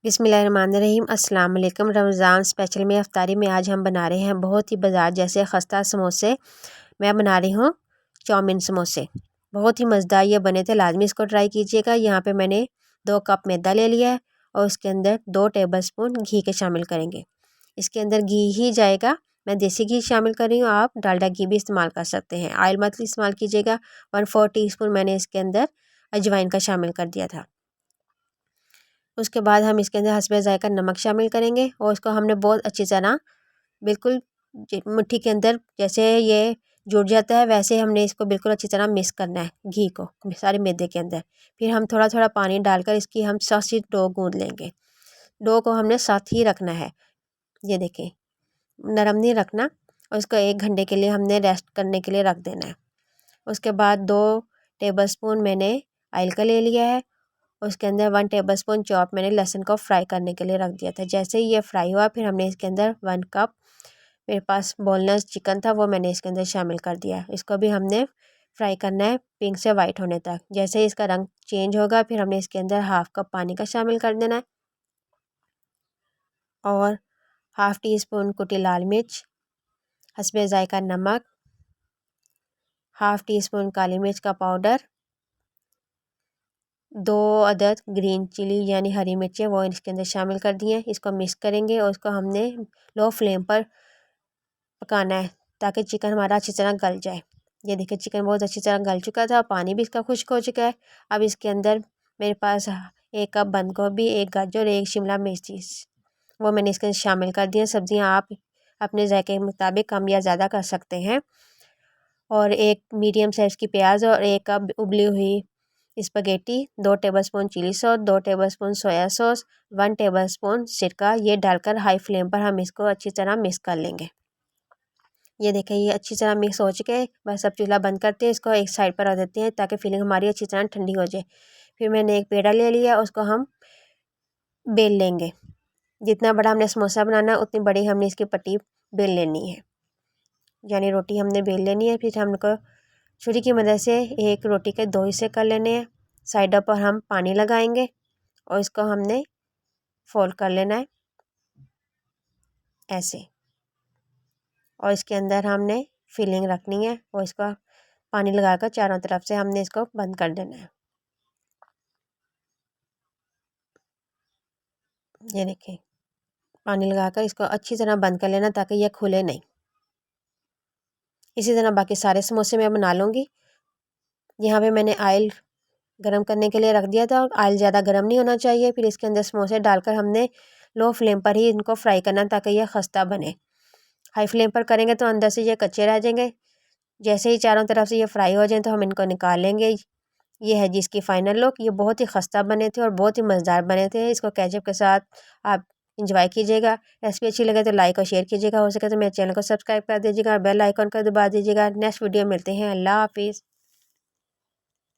बिस्मिल्लाहिर्रहमानिर्रहीम। अस्सलाम वालेकुम। रमज़ान स्पेशल में इफ्तारी में आज हम बना रहे हैं बहुत ही बाज़ार जैसे खस्ता समोसे। मैं बना रही हूँ चाउमीन समोसे, बहुत ही मज़ेदार ये बने थे, लाजमी इसको ट्राई कीजिएगा। यहाँ पे मैंने 2 कप मैदा ले लिया है और उसके अंदर 2 टेबलस्पून घी के शामिल करेंगे। इसके अंदर घी ही जाएगा, मैं देसी घी शामिल कर रही हूँ, आप डालडा घी भी इस्तेमाल कर सकते हैं, ऑयल मत इस्तेमाल कीजिएगा। 1/4 टीस्पून मैंने इसके अंदर अजवाइन का शामिल कर दिया था। उसके बाद हम इसके अंदर हस्बे ज़ायका नमक शामिल करेंगे और इसको हमने बहुत अच्छी तरह बिल्कुल मुट्ठी के अंदर जैसे ये जुड़ जाता है वैसे हमने इसको बिल्कुल अच्छी तरह मिक्स करना है घी को सारे मैदे के अंदर। फिर हम थोड़ा थोड़ा पानी डालकर इसकी हम सख्त सी डो गूँद लेंगे। डो को हमने साथ ही रखना है, ये देखें, नरम नहीं रखना। और इसको 1 घंटे के लिए हमने रेस्ट करने के लिए रख देना है। उसके बाद 2 टेबलस्पून मैंने ऑयल का ले लिया है, उसके अंदर 1 टेबलस्पून चॉप मैंने लहसुन को फ्राई करने के लिए रख दिया था। जैसे ही ये फ्राई हुआ फिर हमने इसके अंदर 1 कप मेरे पास बोनलेस चिकन था वो मैंने इसके अंदर शामिल कर दिया। इसको भी हमने फ्राई करना है पिंक से वाइट होने तक। जैसे ही इसका रंग चेंज होगा फिर हमने इसके अंदर 1/2 कप पानी का शामिल कर देना है और 1/2 टीस्पून कुटी लाल मिर्च, हस्बे ज़ायका नमक, 1/2 टीस्पून काली मिर्च का पाउडर, 2 अदद ग्रीन चिली यानी हरी मिर्चें वो इसके अंदर शामिल कर दिए हैं। इसको मिक्स करेंगे और इसको हमने लो फ्लेम पर पकाना है ताकि चिकन हमारा अच्छी तरह गल जाए। ये देखिए चिकन बहुत अच्छी तरह गल चुका था, पानी भी इसका खुश्क हो चुका है। अब इसके अंदर मेरे पास 1 कप बंद गोभी, 1 गाजर, 1 शिमला मिर्च वो मैंने इसके अंदर शामिल कर दिए। सब्जियां आप अपने जायके के मुताबिक कम या ज़्यादा कर सकते हैं। और 1 मीडियम साइज़ की प्याज और 1 कप उबली हुई spaghetti, 2 tablespoon chilli sauce, 2 tablespoon soya sauce, 1 tablespoon सिरका, ये डालकर हाई फ्लेम पर हम इसको अच्छी तरह मिक्स कर लेंगे। ये देखें ये अच्छी तरह मिक्स हो चुके हैं। बस अब चूल्हा बंद करते हैं, इसको एक साइड पर रख देते हैं ताकि फिलिंग हमारी अच्छी तरह ठंडी हो जाए। फिर मैंने एक पेड़ा ले लिया, उसको हम बेल लेंगे। जितना बड़ा हमने समोसा बनाना है उतनी बड़ी हमने इसकी पट्टी बेल लेनी है, यानी रोटी हमने बेल लेनी है। फिर हमको छुरी की मदद से एक रोटी के 2 हिस्से कर लेने हैं। साइडों पर हम पानी लगाएंगे और इसको हमने फोल्ड कर लेना है ऐसे, और इसके अंदर हमने फिलिंग रखनी है और इसका पानी लगाकर चारों तरफ से हमने इसको बंद कर देना है। ये देखिए पानी लगाकर इसको अच्छी तरह बंद कर लेना ताकि यह खुले नहीं। इसी तरह बाकी सारे समोसे मैं बना लूँगी। यहाँ पे मैंने ऑयल गरम करने के लिए रख दिया था, ऑयल ज़्यादा गरम नहीं होना चाहिए। फिर इसके अंदर समोसे डालकर हमने लो फ्लेम पर ही इनको फ्राई करना ताकि यह खस्ता बने। हाई फ्लेम पर करेंगे तो अंदर से ये कच्चे रह जाएंगे। जैसे ही चारों तरफ से ये फ्राई हो जाए तो हम इनको निकाल लेंगे। ये है जिसकी फ़ाइनल लुक। ये बहुत ही खस्ता बने थे और बहुत ही मज़ेदार बने थे। इसको केचप के साथ आप इंजॉय कीजिएगा। रेसिपी अच्छी लगे तो लाइक और शेयर कीजिएगा, हो सके तो मेरे चैनल को सब्सक्राइब कर दीजिएगा और बेल आइकन को दबा दीजिएगा। नेक्स्ट वीडियो मिलते हैं। अल्लाह हाफिज़।